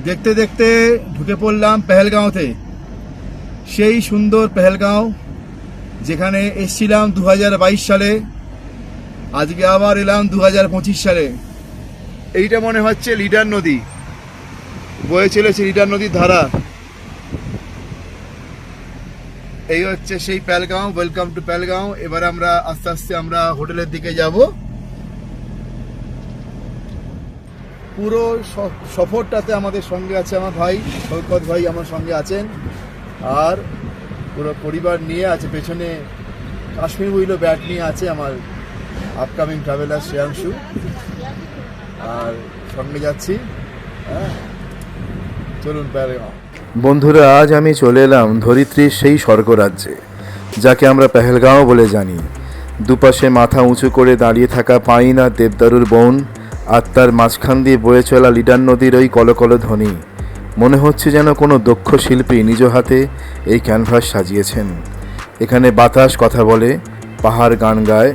দেখতে দেখতে ঢুকে পড়লাম পেহেলগাঁওতে। সেই সুন্দর পেহেলগাঁও যেখানে এসছিলাম 2022 সালে, আজকে আবার এলাম 2025 সালে। এইটা মনে হচ্ছে লিডার নদী, বয়ে চলেছে লিডার নদীর ধারা। এই হচ্ছে সেই পেহেলগাঁও। Welcome to Pahalgam. এবার আমরা আস্তে আস্তে আমরা হোটেলের দিকে যাব। পুরো সফরটাতে আমাদের সঙ্গে আছে আমার ভাই শওকত ভাই, আমার সঙ্গে আছেন, আর পুরো পরিবার নিয়ে আছে। পেছনে কাশ্মীর উইলো ব্যাট নিয়ে আছে আমার আপকামিং ট্রাভেলার শ্রেয়াংশু, আর সঙ্গে যাচ্ছি। চলুন পেহেলগাঁও। বন্ধুরা, আজ আমি চলে এলাম ধরিত্রীর সেই স্বর্গরাজ্যে, যাকে আমরা পেহেলগাঁও বলে জানি। দুপাশে মাথা উঁচু করে দাঁড়িয়ে থাকা পাইন আর দেবদারুর বন, আর তার মাঝখান দিয়ে বয়ে চলা লিডার নদীর ওই কলকল ধ্বনি। মনে হচ্ছে যেন কোনো দক্ষ শিল্পী নিজ হাতে এই ক্যানভাস সাজিয়েছেন। এখানে বাতাস কথা বলে, পাহাড় গান গায়।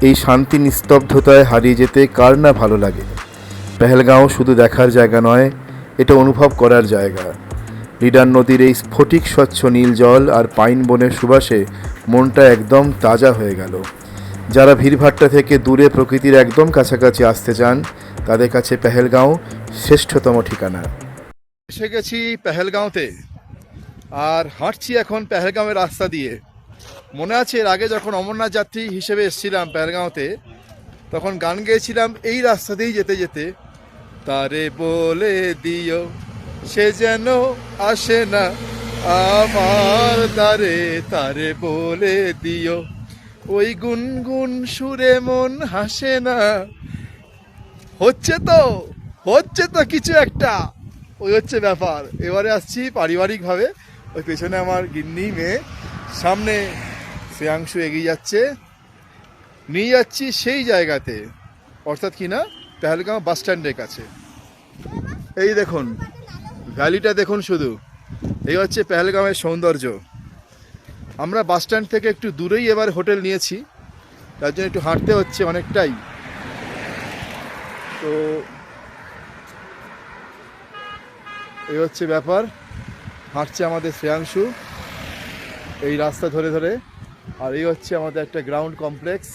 এই শান্তি নিস্তব্ধতায় হারিয়ে যেতে কার না ভালো লাগে। পেহেলগাঁও শুধু দেখার জায়গা নয়, এটা অনুভব করার জায়গা। লিডার নদীর এই স্ফটিক স্বচ্ছ নীল জল আর পাইন বনের সুবাসে মনটা একদম তাজা হয়ে গেল। যারা ভিড়ভাট্টা থেকে দূরে প্রকৃতির একদম কাছাকাছি আসতে চান, তাদের কাছে পেহেলগাঁও শ্রেষ্ঠতম ঠিকানা। এসে গেছি পেহেলগাঁওতে, আর হাঁটছি এখন পেহেলগাঁওয়ের রাস্তা দিয়ে। মনে আছে এর আগে যখন অমরনাথ যাত্রী হিসেবে এসেছিলাম পেহেলগাঁওতে, তখন গান গেয়েছিলাম এই রাস্তা দিয়েই যেতে যেতে। তারে বলে দিও সে যেন আসে না আমার দ্বারে, তারে বলে দিও ওই গুনগুন সুরে মন হাসে না। হচ্ছে তো কিছু একটা, ওই হচ্ছে ব্যাপার। এবারে আসছি পারিবারিকভাবে। ওই পেছনে আমার গিন্নি মেয়ে, সামনে শ্রেয়াংশু এগিয়ে যাচ্ছে। নিয়ে যাচ্ছি সেই জায়গাতে, অর্থাৎ কিনা পেহেলগাঁও বাস স্ট্যান্ডের কাছে। এই দেখুন ভ্যালিটা, দেখুন শুধু। এই হচ্ছে পেহেলগাঁওয়ের সৌন্দর্য। আমরা বাস স্ট্যান্ড থেকে একটু দূরেই এবার হোটেল নিয়েছি, তার জন্য একটু হাঁটতে হচ্ছে অনেকটাই। তো এই হচ্ছে ব্যাপার। হাঁটছে আমাদের শ্রেয়াংশু এই রাস্তা ধরে ধরে। আর এই হচ্ছে আমাদের একটা গ্রাউন্ড কমপ্লেক্স।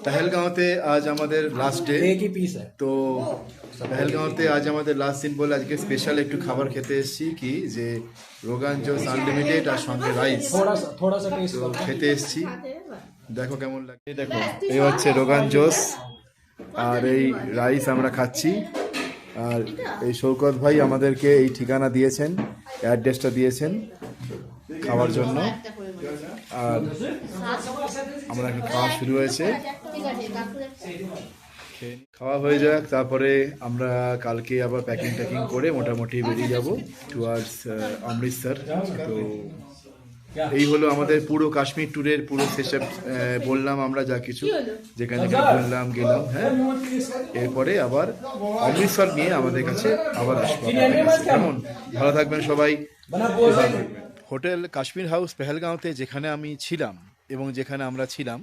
পেহেলগাঁওতে আজ আমাদের লাস্ট ডে। তো পেহেলগাঁওতে আজ আমাদের লাস্ট দিন বলে আজকে স্পেশাল একটু খাবার খেতে এসেছি, কি যে রোগান জোস আনলিমিটেড আর সঙ্গে রাইস খেতে এসেছি। দেখো কেমন লাগে। দেখো এই হচ্ছে রোগান জোস আর এই রাইস আমরা খাচ্ছি। আর এই শওকত ভাই আমাদেরকে এই ঠিকানা দিয়েছেন, অ্যাড্রেসটা দিয়েছেন খাওয়ার জন্য। আর আমরা এখন খাওয়া শুরু হয়েছে, খাওয়া হয়ে যাক, তারপরে আমরা কালকে আবার প্যাকিং করে মোটামুটি বেরিয়ে যাব টুয়ার্ডস অমৃতসর। তো এই হলো আমাদের পুরো কাশ্মীর ট্যুরের পুরো সেসব বললাম আমরা যা কিছু, যেখানে বললাম গেলাম। হ্যাঁ, এরপরে আবার অমৃতসর নিয়ে আমাদের কাছে আবার আসবো। কেমন? ভালো থাকবেন সবাই। হোটেল কাশ্মীর হাউস পেহেলগাঁওতে যেখানে আমি ছিলাম, এবং যেখানে আমরা ছিলাম,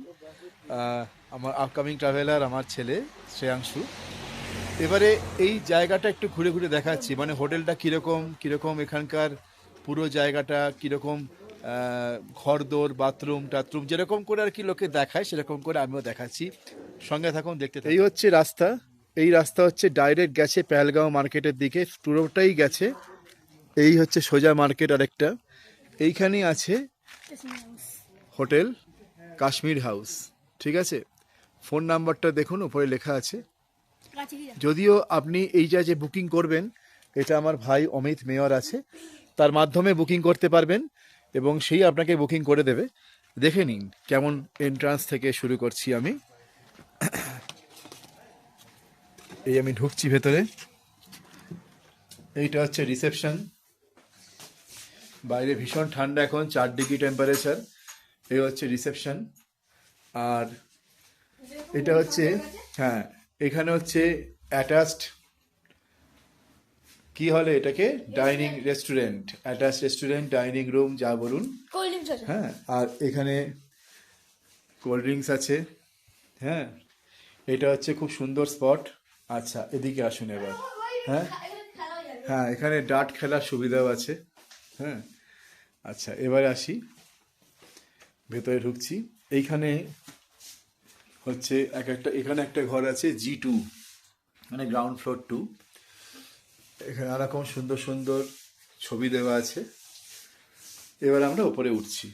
আমার আপকামিং ট্রাভেলার আমার ছেলে শ্রেয়াংশু। এবারে এই জায়গাটা একটু ঘুরে ঘুরে দেখাচ্ছি, মানে হোটেলটা কীরকম কীরকম, এখানকার পুরো জায়গাটা কীরকম, ঘরদোর, বাথরুম টাথরুম যেরকম করে আর কি লোকে দেখায় সেরকম করে আমিও দেখাচ্ছি। সঙ্গে থাকুন, দেখতে থাকুন। এই হচ্ছে রাস্তা, এই রাস্তা হচ্ছে ডাইরেক্ট গেছে পেহেলগাঁও মার্কেটের দিকে, পুরোটাই গেছে। এই হচ্ছে সোজা মার্কেট আরেকটা, এইখানেই আছে হোটেল কাশ্মীর হাউস, ঠিক আছে। ফোন নাম্বারটা দেখুন উপরে লেখা আছে। যদিও আপনি এই যে বুকিং করবেন, এটা আমার ভাই অমিত মেয়র আছে, তার মাধ্যমে বুকিং করতে পারবেন এবং সেই আপনাকে বুকিং করে দেবে। দেখে নিন কেমন এন্ট্রান্স থেকে শুরু করছি আমি। এই আমি ঢুকছি ভেতরে, এইটা হচ্ছে রিসেপশন। বাইরে ভীষণ ঠান্ডা, এখন 4 ডিগ্রি টেম্পারেচার। এই হচ্ছে রিসেপশন। আর এটা হচ্ছে, হ্যাঁ, এখানে হচ্ছে অ্যাটাচড, কি হলে এটাকে, dining restaurant, attach restaurant, dining room যা বলুন। হ্যাঁ, আর এখানে কোল্ড ড্রিঙ্কস আছে। হ্যাঁ, এটা হচ্ছে খুব সুন্দর স্পট। আচ্ছা, এদিকে আসুন এবার। হ্যাঁ হ্যাঁ, এখানে ডার্ট খেলার সুবিধাও আছে। হ্যাঁ, আচ্ছা, এবারে আসি, ভেতরে ঢুকছি। এইখানে হচ্ছে এখানে একটা ঘর আছে G2, মানে গ্রাউন্ড ফ্লোর 2। এখানে নানারকম সুন্দর সুন্দর ছবি দেওয়া আছে। এবার আমরা উপরে উঠছি।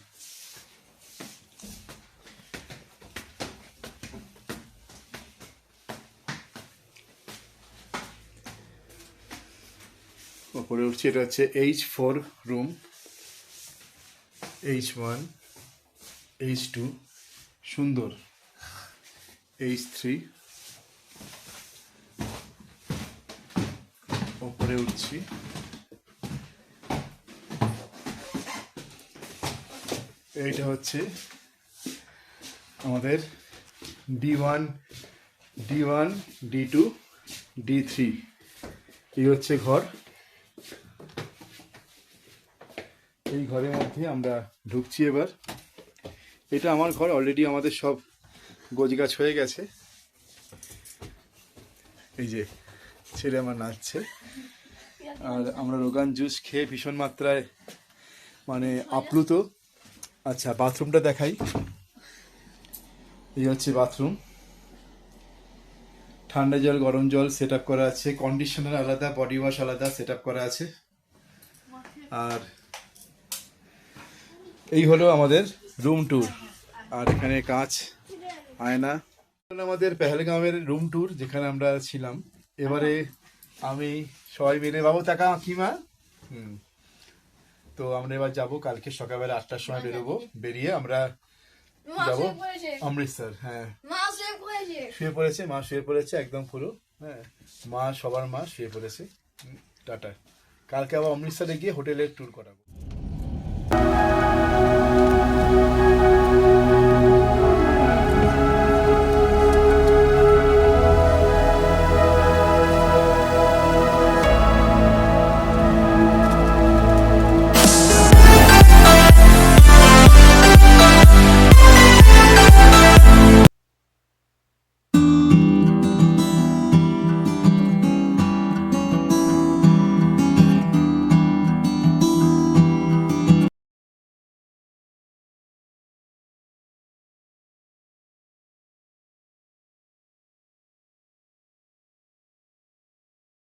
উপরে উঠছি, এটা হচ্ছে H4 রুম, H1, H2, সুন্দর, H3। উপরে উঠছি, এইটা হচ্ছে আমাদের D1, D2, D3। এই হচ্ছে ঘর। এই ঘরের মধ্যে আমরা ঢুকছি এবার। এটা আমার ঘর, অলরেডি আমাদের সব গোছগাছ হয়ে গেছে। এই যে ছেলে আমার নাচছে, আর আমরা রোগান জুস খেয়ে ভীষণ মাত্রায় মানে আপ্লুত। আচ্ছা, বাথরুমটা দেখাই। এই হচ্ছে বাথরুম, ঠান্ডা জল গরম জল সেট আপ করা আছে, কন্ডিশনার আলাদা, বডি ওয়াশ আলাদা সেট আপ করা আছে। আর এই হলো আমাদের রুম ট্যুর। আর এখানে কাঁচ, আয়না। আমাদের পেহেলগাঁওয়ের রুম ট্যুর যেখানে আমরা ছিলাম। এবারে আমি সবাই মিলে, বাবু টাকা কিমা, তো আমরা এবার যাবো, কালকে সকালবেলা 8টার সময় বেরোবো। বেরিয়ে আমরা যাবো অমৃতসর। হ্যাঁ, শুয়ে পড়েছে মা, শুয়ে পড়েছে একদম পুরো। হ্যাঁ, মা, সবার মা শুয়ে পড়েছে। টাটা। কালকে আবার অমৃতসরে গিয়ে হোটেলের ট্যুর করাবো।